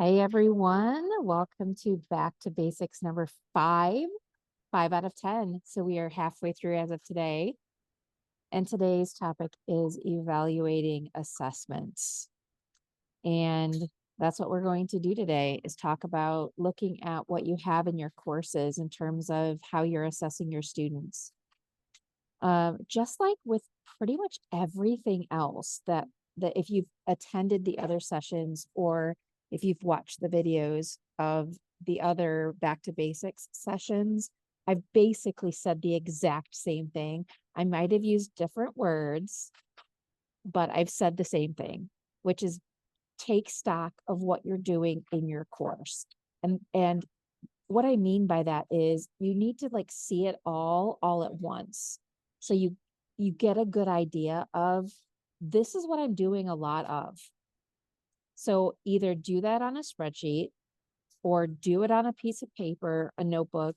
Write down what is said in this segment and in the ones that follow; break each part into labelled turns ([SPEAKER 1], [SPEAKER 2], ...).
[SPEAKER 1] Hey everyone, welcome to Back to Basics number 5 out of 10. So we are halfway through as of today. And today's topic is evaluating assessments. And that's what we're going to do today is talk about looking at what you have in your courses in terms of how you're assessing your students. Just like with pretty much everything else that if you've attended the other sessions or if you've watched the videos of the other back to basics sessions, I've basically said the exact same thing. I might have used different words, but I've said the same thing, which is take stock of what you're doing in your course. And what I mean by that is you need to like see it all at once. So you get a good idea of this is what I'm doing a lot of. So either do that on a spreadsheet or do it on a piece of paper, a notebook,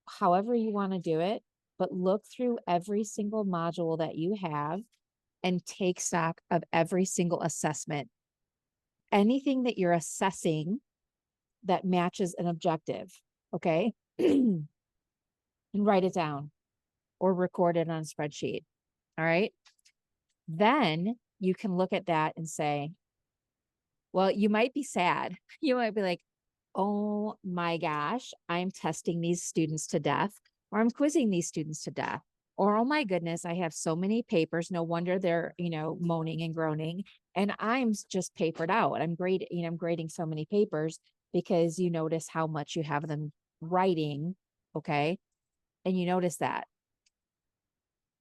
[SPEAKER 1] however you want to do it, but look through every single module that you have and take stock of every single assessment. Anything that you're assessing that matches an objective, okay? And write it down or record it on a spreadsheet. All right. Then you can look at that and say, well, you might be sad. You might be like, oh my gosh, I'm testing these students to death, or I'm quizzing these students to death. Or, oh my goodness, I have so many papers. No wonder they're, moaning and groaning. And I'm just papered out. I'm grading so many papers because you notice how much you have them writing. Okay. And you notice that.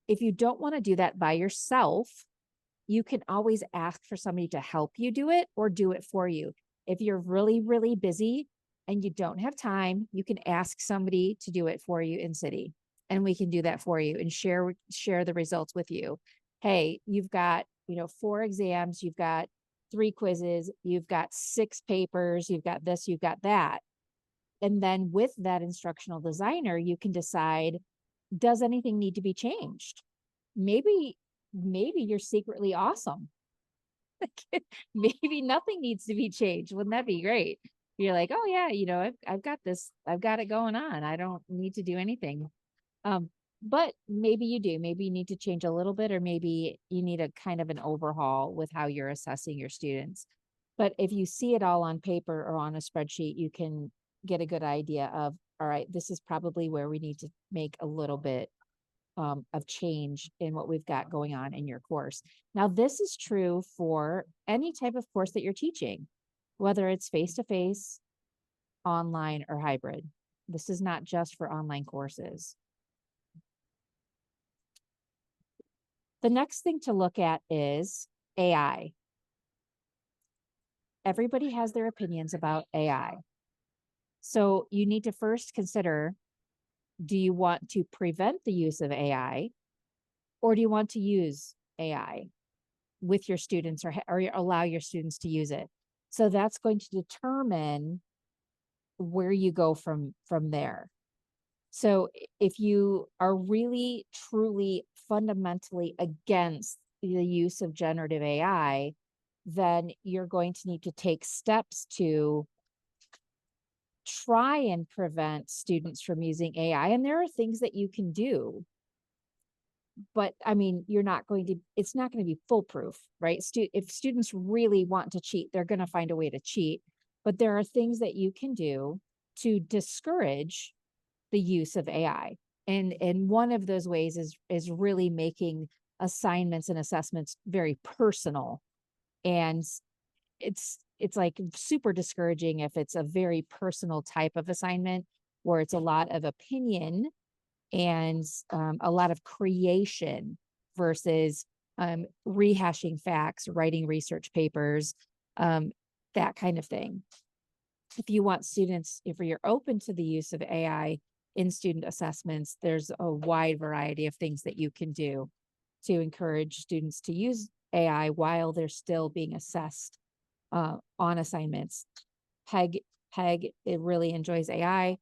[SPEAKER 1] If you don't want to do that by yourself, you can always ask for somebody to help you do it or do it for you. If you're really, really busy and you don't have time, you can ask somebody to do it for you in City. And we can do that for you and share the results with you. Hey, you've got, 4 exams, you've got 3 quizzes, you've got 6 papers, you've got this, you've got that. And then with that instructional designer, you can decide, does anything need to be changed? Maybe you're secretly awesome. Maybe nothing needs to be changed. Wouldn't that be great? You're like, oh yeah, I've got this, I've got it going on. I don't need to do anything. But maybe you do. Maybe you need to change a little bit, or maybe you need a kind of an overhaul with how you're assessing your students. But if you see it all on paper or on a spreadsheet, you can get a good idea of, all right, this is probably where we need to make a little bit of change in what we've got going on in your course. Now, this is true for any type of course that you're teaching, whether it's face-to-face, online, or hybrid. This is not just for online courses. The next thing to look at is AI. Everybody has their opinions about AI. So you need to first consider, do you want to prevent the use of AI or do you want to use AI with your students or allow your students to use it? So that's going to determine where you go from there. So if you are really, truly, fundamentally against the use of generative AI, then you're going to need to take steps to try and prevent students from using AI. And there are things that you can do. But I mean, it's not going to be foolproof, right? If students really want to cheat, they're going to find a way to cheat. But there are things that you can do to discourage the use of AI. And one of those ways is really making assignments and assessments very personal. And it's like super discouraging if it's a very personal type of assignment where it's a lot of opinion and a lot of creation versus rehashing facts, writing research papers, that kind of thing. If you want students, if you're open to the use of AI in student assessments, there's a wide variety of things that you can do to encourage students to use AI while they're still being assessed on assignments. Peg, it really enjoys AI.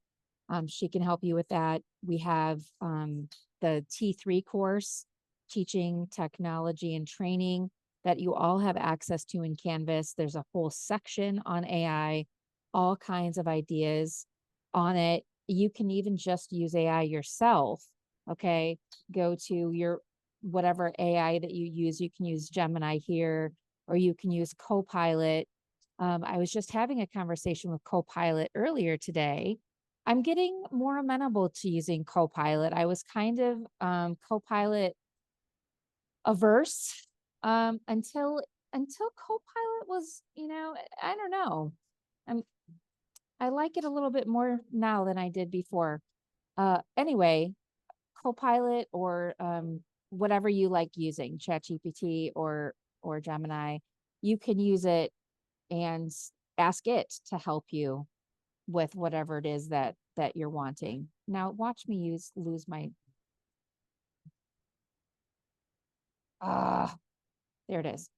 [SPEAKER 1] She can help you with that. We have the T3 course, Teaching, Technology, and Training. that you all have access to in Canvas. There's a whole section on AI, all kinds of ideas on it. You can even just use AI yourself. Okay. Go to your whatever AI that you use. You can use Gemini here, or you can use Copilot. I was just having a conversation with Copilot earlier today. I'm getting more amenable to using Copilot. I was kind of Copilot averse until Copilot was, I don't know. I'm I like it a little bit more now than I did before. Anyway, Copilot or whatever you like using, ChatGPT or Gemini, you can use it and ask it to help you with whatever it is that you're wanting. Now watch me lose my there it is.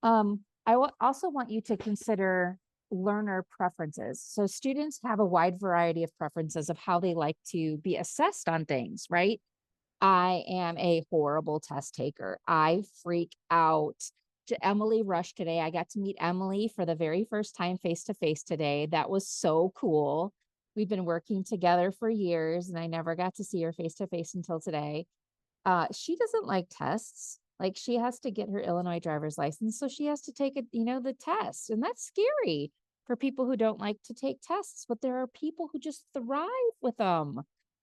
[SPEAKER 1] Also want you to consider learner preferences. So students have a wide variety of preferences of how they like to be assessed on things, right? I am a horrible test taker. I freak out. To Emily Rush today, I got to meet Emily for the very first time face to face today. That was so cool. We've been working together for years and I never got to see her face to face until today. She doesn't like tests. Like she has to get her Illinois driver's license, so she has to take it, the test, and that's scary for people who don't like to take tests. But there are people who just thrive with them,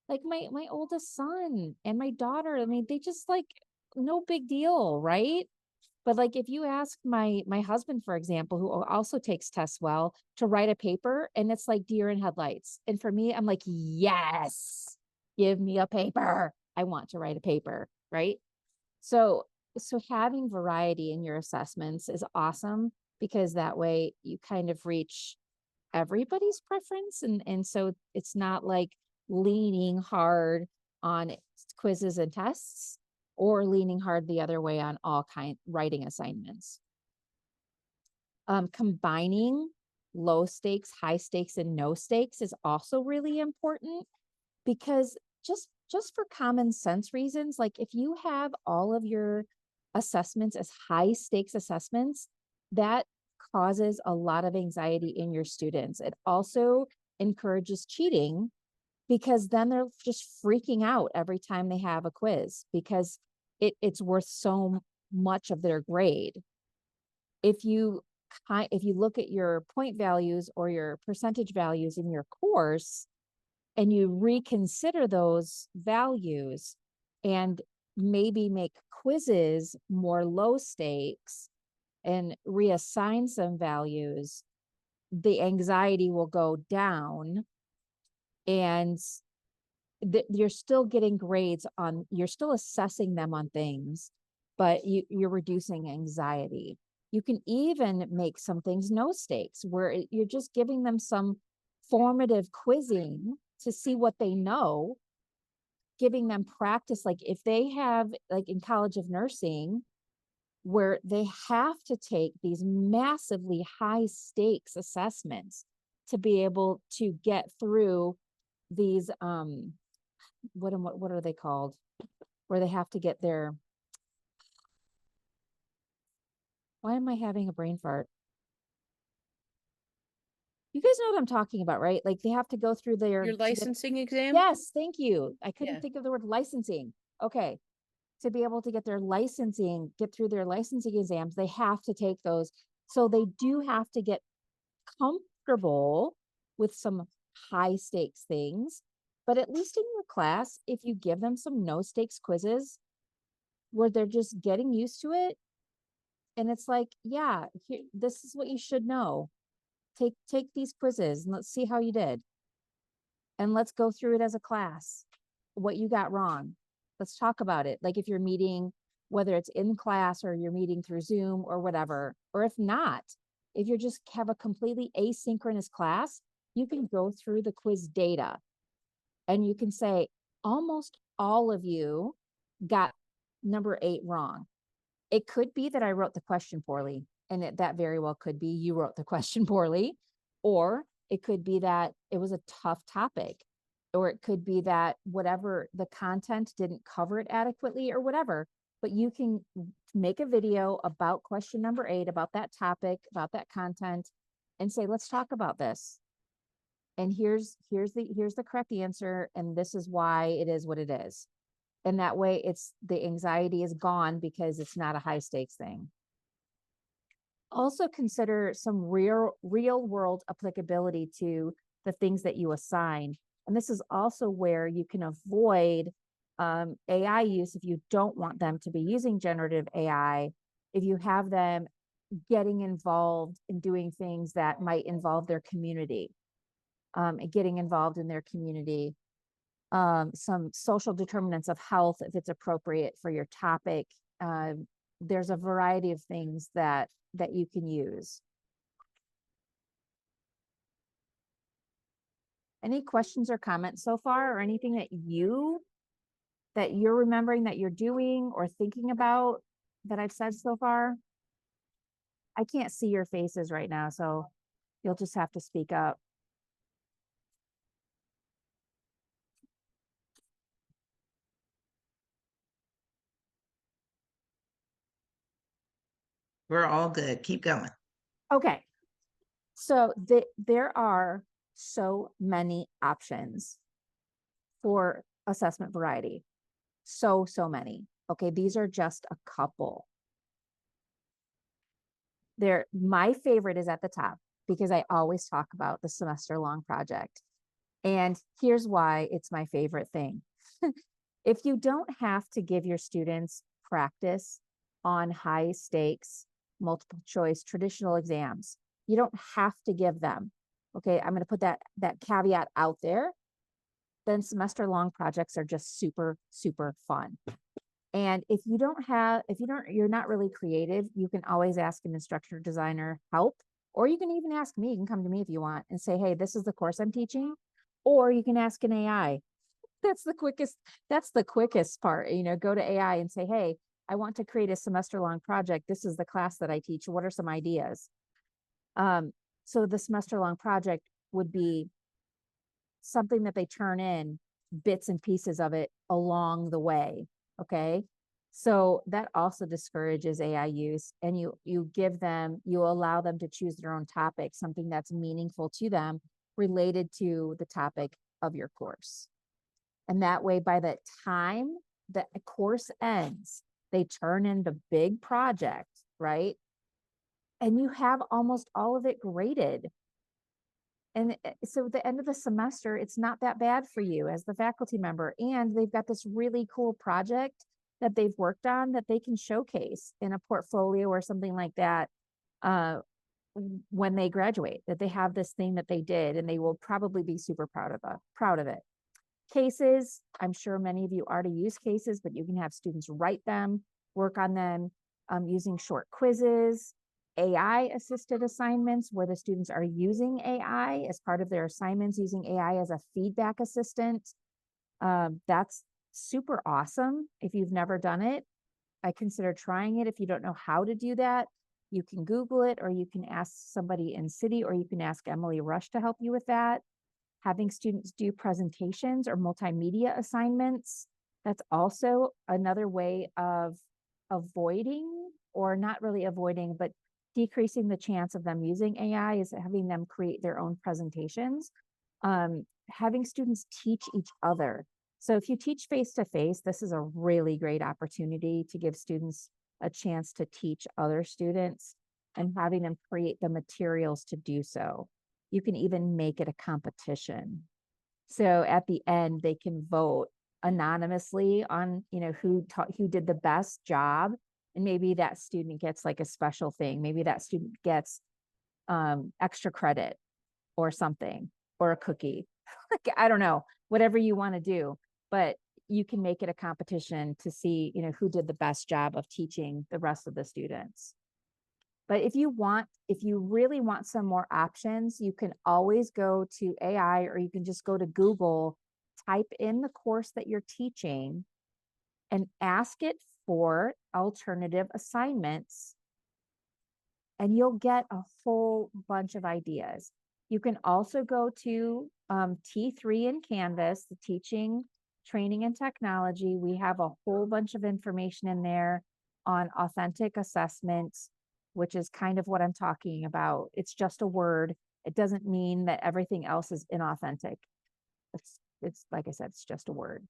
[SPEAKER 1] like my oldest son and my daughter. I mean, they just like no big deal, right? But like if you ask my husband, for example, who also takes tests well, to write a paper, and it's like deer in headlights. And for me, I'm like, yes, give me a paper. I want to write a paper, right? So having variety in your assessments is awesome because that way you kind of reach everybody's preference, and so it's not like leaning hard on quizzes and tests or leaning hard the other way on all writing assignments. Combining low stakes, high stakes, and no stakes is also really important because just for common sense reasons, like if you have all of your assessments as high stakes assessments, that causes a lot of anxiety in your students. It also encourages cheating because then they're just freaking out every time they have a quiz because it's worth so much of their grade. If you look at your point values or your percentage values in your course and you reconsider those values and maybe make quizzes more low stakes and reassign some values, the anxiety will go down and you're still getting grades on, you're still assessing them on things, but you're reducing anxiety. You can even make some things no stakes where you're just giving them some formative quizzing to see what they know, giving them practice. Like if they have, like in College of Nursing, where they have to take these massively high stakes assessments to be able to get through these, what are they called? Where they have to get their, why am I having a brain fart? You guys know what I'm talking about, right? Like they have to go through
[SPEAKER 2] Your licensing exam?
[SPEAKER 1] yes, thank you. I couldn't
[SPEAKER 2] Yeah.
[SPEAKER 1] think of the word licensing. Okay. To be able to get their licensing, get through their licensing exams, they have to take those. So they do have to get comfortable with some high stakes things. But at least in your class, if you give them some no stakes quizzes where they're just getting used to it, and it's like, yeah, this is what you should know. Take these quizzes and let's see how you did. And let's go through it as a class. What you got wrong. Let's talk about it. Like if you're meeting, whether it's in class or you're meeting through Zoom or whatever, or if not, if you just have a completely asynchronous class, you can go through the quiz data and you can say, almost all of you got number 8 wrong. It could be that I wrote the question poorly, and that very well could be you wrote the question poorly, or it could be that it was a tough topic, or it could be that whatever the content didn't cover it adequately or whatever, but you can make a video about question number 8, about that topic, about that content, and say, let's talk about this. And here's the correct answer, and this is why it is what it is. And that way it's the anxiety is gone because it's not a high stakes thing. Also consider some real world applicability to the things that you assign. And this is also where you can avoid AI use if you don't want them to be using generative AI. If you have them getting involved in doing things that might involve their community, and getting involved in their community, some social determinants of health, if it's appropriate for your topic. There's a variety of things that you can use. Any questions or comments so far, or anything that you're remembering that you're doing or thinking about that I've said so far? I can't see your faces right now, so you'll just have to speak up.
[SPEAKER 2] We're all good. Keep going.
[SPEAKER 1] Okay. So there are so many options for assessment variety. So many. Okay, these are just a couple. My favorite is at the top because I always talk about the semester long project. And here's why it's my favorite thing. If you don't have to give your students practice on high stakes, multiple choice, traditional exams, you don't have to give them. Okay, I'm going to put that caveat out there. Then semester long projects are just super fun. And if you're not really creative, you can always ask an instructor designer help, or you can even ask me. You can come to me if you want and say, hey, this is the course I'm teaching. Or you can ask an AI. That's the quickest part. Go to AI and say, hey, I want to create a semester long project. This is the class that I teach. What are some ideas? So the semester long project would be something that they turn in bits and pieces of it along the way. Okay. So that also discourages AI use, and you allow them to choose their own topic, something that's meaningful to them related to the topic of your course. And that way, by the time the course ends, they turn in the big project, right? And you have almost all of it graded. And so at the end of the semester, it's not that bad for you as the faculty member. And they've got this really cool project that they've worked on that they can showcase in a portfolio or something like that when they graduate, that they have this thing that they did, and they will probably be super proud of it. Cases, I'm sure many of you already use cases, but you can have students write them, work on them using short quizzes, AI assisted assignments where the students are using AI as part of their assignments, using AI as a feedback assistant. That's super awesome. If you've never done it, I consider trying it. If you don't know how to do that, you can Google it, or you can ask somebody in City, or you can ask Emily Rush to help you with that. Having students do presentations or multimedia assignments, that's also another way of avoiding, or not really avoiding, but decreasing the chance of them using AI, is having them create their own presentations. Having students teach each other. So if you teach face-to-face, this is a really great opportunity to give students a chance to teach other students, and having them create the materials to do so. You can even make it a competition. So at the end, they can vote anonymously on, who did the best job. And maybe that student gets like a special thing. Maybe that student gets extra credit or something, or a cookie. Like, I don't know, whatever you want to do, but you can make it a competition to see, who did the best job of teaching the rest of the students. But if you really want some more options, you can always go to AI, or you can just go to Google, type in the course that you're teaching, and ask it for alternative assignments, and you'll get a whole bunch of ideas. You can also go to T3 in Canvas, the Teaching, Training, and Technology. We have a whole bunch of information in there on authentic assessment, which is kind of what I'm talking about. It's just a word. It doesn't mean that everything else is inauthentic. It's like I said, it's just a word.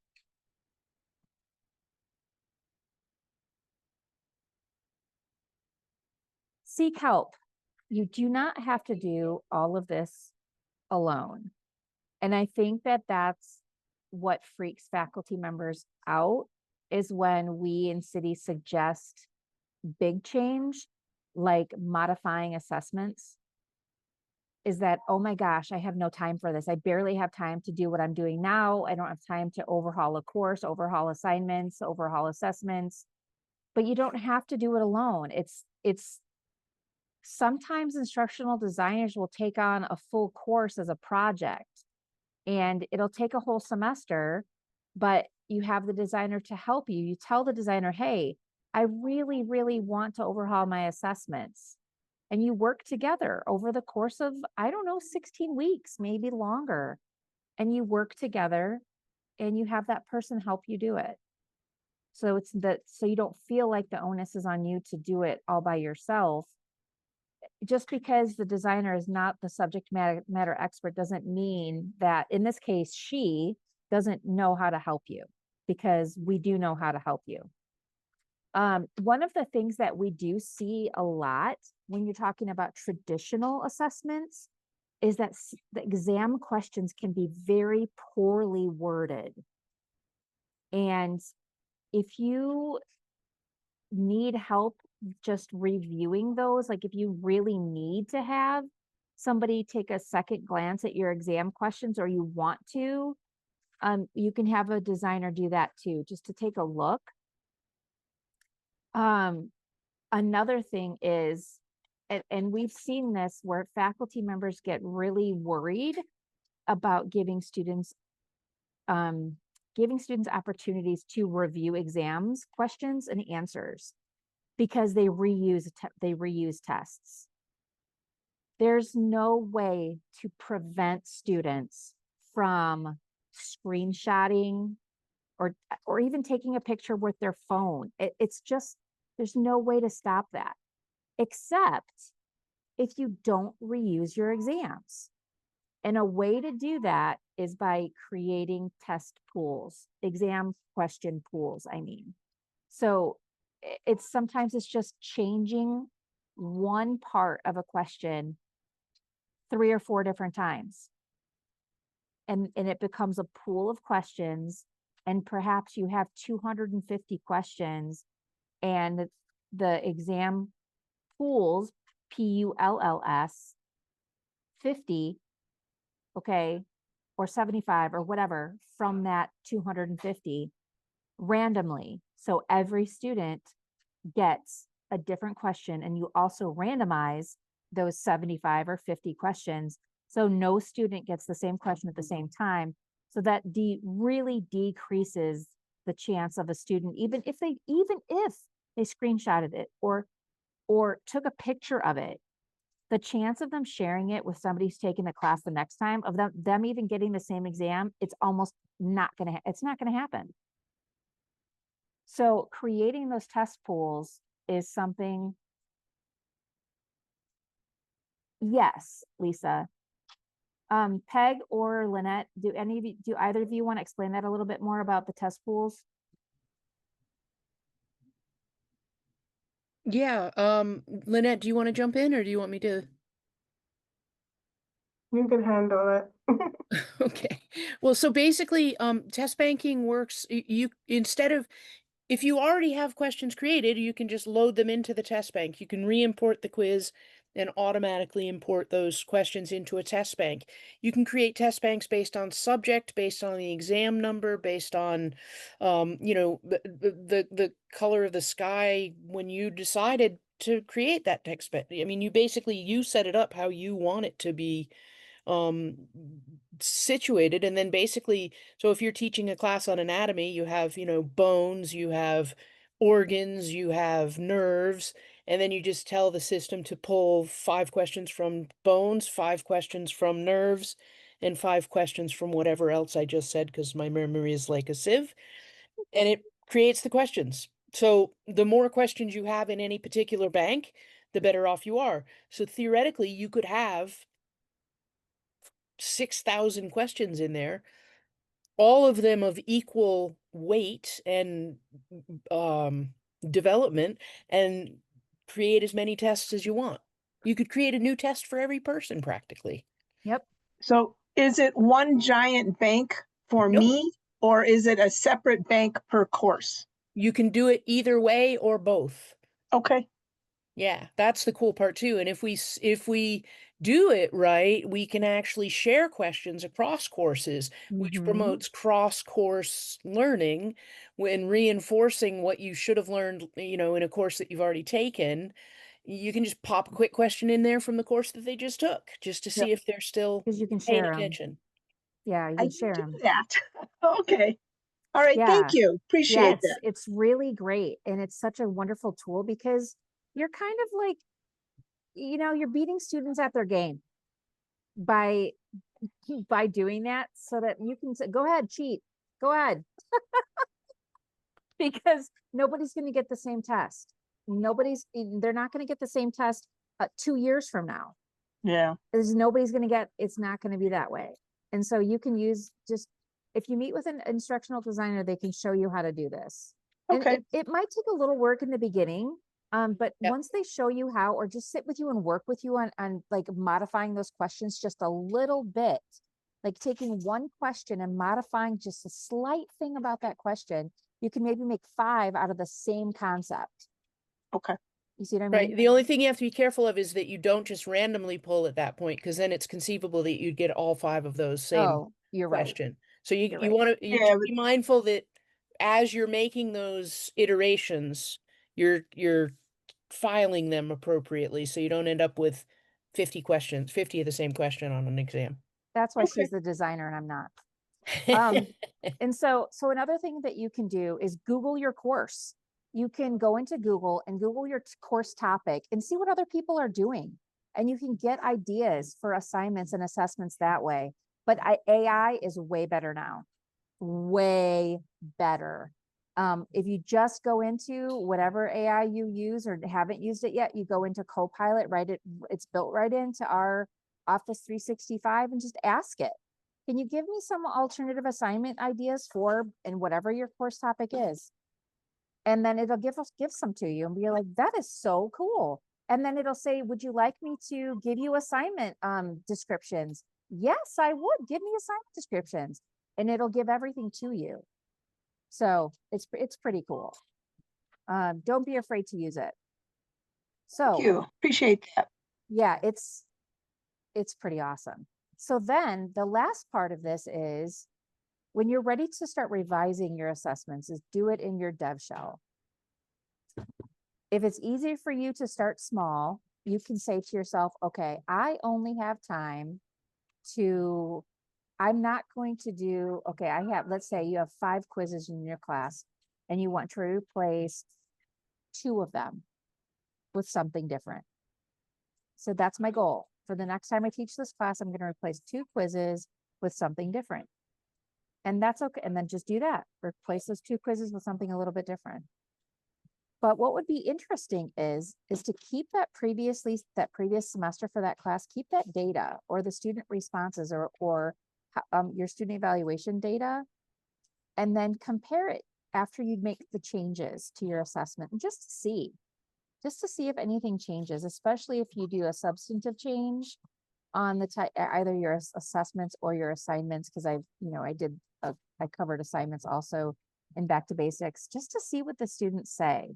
[SPEAKER 1] Seek help. You do not have to do all of this alone. And I think that that's what freaks faculty members out, is when we in city suggest big change, like modifying assessments, is that, oh my gosh, I have no time for this. I barely have time to do what I'm doing now. I don't have time to overhaul a course, overhaul assignments, overhaul assessments. But you don't have to do it alone. It's sometimes instructional designers will take on a full course as a project, and it'll take a whole semester, but you have the designer to help you. You tell the designer, hey, I really, really want to overhaul my assessments. And you work together over the course of, I don't know, 16 weeks, maybe longer. And you work together and you have that person help you do it. So it's that, so you don't feel like the onus is on you to do it all by yourself. Just because the designer is not the subject matter expert doesn't mean that, in this case, she doesn't know how to help you, because we do know how to help you. One of the things that we do see a lot when you're talking about traditional assessments is that the exam questions can be very poorly worded. And if you need help just reviewing those, like if you really need to have somebody take a second glance at your exam questions, or you want to, you can have a designer do that too, just to take a look. Another thing is, and we've seen this where faculty members get really worried about giving students opportunities to review exams, questions, and answers, because they reuse tests. There's no way to prevent students from screenshotting or even taking a picture with their phone. It's just, there's no way to stop that, except if you don't reuse your exams. And a way to do that is by creating test pools, exam question pools, I mean. So sometimes it's just changing one part of a question 3 or 4 different times. And it becomes a pool of questions, and perhaps you have 250 questions, and the exam pools, PULLS, 50, okay, or 75 or whatever from that 250 randomly. So every student gets a different question, and you also randomize those 75 or 50 questions. So no student gets the same question at the same time. So that really decreases the chance of a student, even if they screenshotted it or took a picture of it, the chance of them sharing it with somebody who's taking the class the next time, of them even getting the same exam, it's almost not gonna, it's not gonna happen. So creating those test pools is something. Yes, Lisa. Peg or Lynette, do either of you want to explain that a little bit more about the test pools?
[SPEAKER 3] Yeah, Lynette, do you want to jump in or do you want me to?
[SPEAKER 4] You can handle it.
[SPEAKER 3] Okay. Well, so basically, test banking works, you instead of, if you already have questions created, you can just load them into the test bank. You can re-import the quiz and automatically import those questions into a test bank. You can create test banks based on subject, based on the exam number, based on, the color of the sky when you decided to create that text bank. I mean, you set it up how you want it to be um situated, and then basically, so if you're teaching a class on anatomy, you have, bones, you have organs, you have nerves, and then you just tell the system to pull 5 questions from bones, 5 questions from nerves, and 5 questions from whatever else I just said, because my memory is like a sieve, and it creates the questions. So the more questions you have in any particular bank, the better off you are. So theoretically, you could have 6,000 questions in there, all of them of equal weight and um, development, and create as many tests as you want. You could create a new test for every person practically.
[SPEAKER 1] Yep.
[SPEAKER 4] So is it one giant bank for
[SPEAKER 3] Nope.
[SPEAKER 4] me, or is it a separate bank per course?
[SPEAKER 3] You can do it either way or both.
[SPEAKER 4] Okay,
[SPEAKER 3] Yeah, that's the cool part too. And if we do it right, we can actually share questions across courses, which
[SPEAKER 1] Mhm.
[SPEAKER 3] promotes cross-course learning when reinforcing what you should have learned, in a course that you've already taken. You can just pop a quick question in there from the course that they just took, just to see if they're still
[SPEAKER 1] 'Cause you can
[SPEAKER 3] paying
[SPEAKER 1] share them.
[SPEAKER 3] attention.
[SPEAKER 1] Yeah, you
[SPEAKER 4] I
[SPEAKER 1] can
[SPEAKER 4] can
[SPEAKER 1] share
[SPEAKER 4] do
[SPEAKER 1] them.
[SPEAKER 4] that. Okay. All right,
[SPEAKER 1] Yeah.
[SPEAKER 4] thank you.
[SPEAKER 1] Yeah,
[SPEAKER 4] Appreciate that.
[SPEAKER 1] it's really great, and it's such a wonderful tool because you're kind of like, you're beating students at their game by doing that so that you can say, go ahead, cheat, go ahead. Because nobody's going to get the same test. They're not going to get the same test 2 years from now.
[SPEAKER 4] Yeah,
[SPEAKER 1] Nobody's going to get, it's not going to be that way. And so you can use just, if you meet with an instructional designer, they can show you how to do this. And
[SPEAKER 4] okay,
[SPEAKER 1] it might take a little work in the beginning, but
[SPEAKER 3] Yep.
[SPEAKER 1] once they show you how, or just sit with you and work with you on like modifying those questions just a little bit, like taking one question and modifying just a slight thing about that question, you can maybe make 5 out of the same concept.
[SPEAKER 4] okay.
[SPEAKER 1] You see what I
[SPEAKER 3] Right.
[SPEAKER 1] mean?
[SPEAKER 3] The only thing you have to be careful of is that you don't just randomly pull at that point, because then it's conceivable that you'd get all 5 of those same
[SPEAKER 1] Oh, you're right.
[SPEAKER 3] question. So you
[SPEAKER 1] You're
[SPEAKER 3] you
[SPEAKER 1] right.
[SPEAKER 3] want to
[SPEAKER 4] Yeah,
[SPEAKER 3] just be mindful that as you're making those iterations, you're filing them appropriately so you don't end up with 50 questions, 50 of the same question on an exam.
[SPEAKER 1] That's why
[SPEAKER 4] Okay.
[SPEAKER 1] she's the designer and I'm not. And so another thing that you can do is Google your course. You can go into Google and Google your course topic and see what other people are doing. And you can get ideas for assignments and assessments that way. But AI is way better now. Way better. If you just go into whatever AI you use or haven't used it yet, you go into Copilot, it's built right into our Office 365 and just ask it. Can you give me some alternative assignment ideas for, and whatever your course topic is? And then it'll give some to you and be like, that is so cool. And then it'll say, would you like me to give you assignment descriptions? Yes, I would. Give me assignment descriptions. And it'll give everything to you. So it's pretty cool. Don't be afraid to use it.
[SPEAKER 4] Thank
[SPEAKER 1] So
[SPEAKER 4] you. Appreciate that.
[SPEAKER 1] yeah, it's pretty awesome. So then the last part of this is when you're ready to start revising your assessments is do it in your dev shell. If it's easier for you to start small, you can say to yourself, okay, I only have time to, I'm not going to do, okay, let's say you have 5 quizzes in your class and you want to replace 2 of them with something different. So that's my goal. For the next time I teach this class, I'm going to replace 2 quizzes with something different. And that's okay. And then just do that. Replace those 2 quizzes with something a little bit different. But what would be interesting is to keep that previous semester for that class, keep that data or the student responses or your student evaluation data, and then compare it after you make the changes to your assessment, and just to see if anything changes, especially if you do a substantive change on the type, either your assessments or your assignments, because I covered assignments also in Back to Basics, just to see what the students say,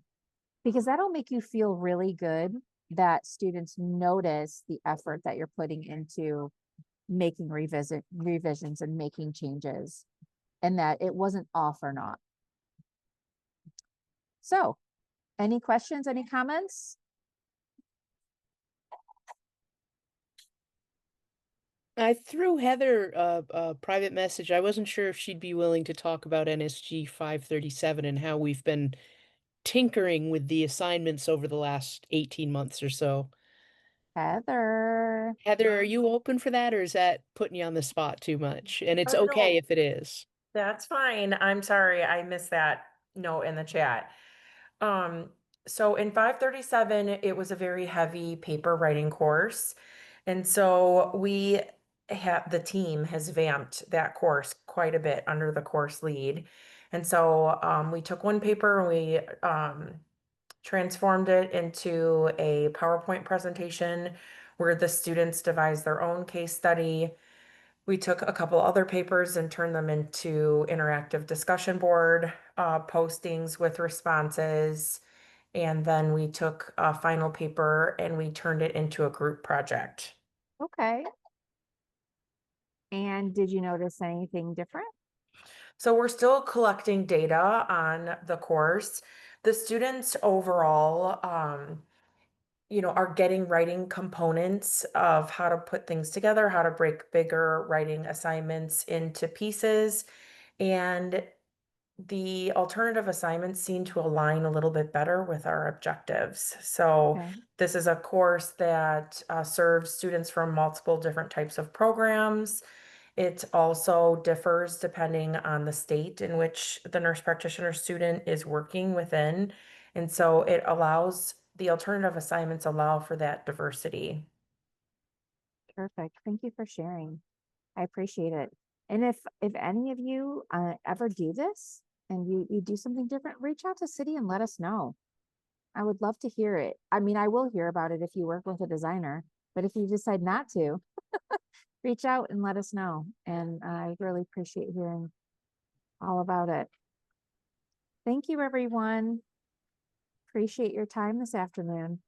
[SPEAKER 1] because that'll make you feel really good that students notice the effort that you're putting into making revisions and making changes, and that it wasn't all for naught. So, any questions, any comments?
[SPEAKER 3] I threw Heather a private message. I wasn't sure if she'd be willing to talk about NSG 537 and how we've been tinkering with the assignments over the last 18 months or so.
[SPEAKER 1] Heather.
[SPEAKER 3] Heather, are you open for that, or is that putting you on the spot too much? And it's
[SPEAKER 5] Oh,
[SPEAKER 3] okay
[SPEAKER 5] no.
[SPEAKER 3] if it is.
[SPEAKER 5] That's fine. I'm sorry, I missed that note in the chat. So in 537, it was a very heavy paper writing course. And so the team has vamped that course quite a bit under the course lead. And so we took one paper and we transformed it into a PowerPoint presentation where the students devised their own case study. We took a couple other papers and turned them into interactive discussion board postings with responses. And then we took a final paper and we turned it into a group project.
[SPEAKER 1] Okay. And did you notice anything different?
[SPEAKER 5] So we're still collecting data on the course. The students overall, are getting writing components of how to put things together, how to break bigger writing assignments into pieces. And the alternative assignments seem to align a little bit better with our objectives. So
[SPEAKER 1] Okay.
[SPEAKER 5] this is a course that serves students from multiple different types of programs. It also differs depending on the state in which the nurse practitioner student is working within. And so the alternative assignments allow for that diversity.
[SPEAKER 1] Perfect. Thank you for sharing. I appreciate it. And if any of you ever do this and you do something different, reach out to City and let us know. I would love to hear it. I mean, I will hear about it if you work with a designer, but if you decide not to, reach out and let us know. And I really appreciate hearing all about it. Thank you, everyone. Appreciate your time this afternoon.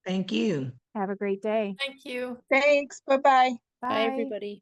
[SPEAKER 2] Thank you.
[SPEAKER 1] Have a great day.
[SPEAKER 6] Thank you.
[SPEAKER 4] Thanks, bye-bye.
[SPEAKER 3] Bye, everybody.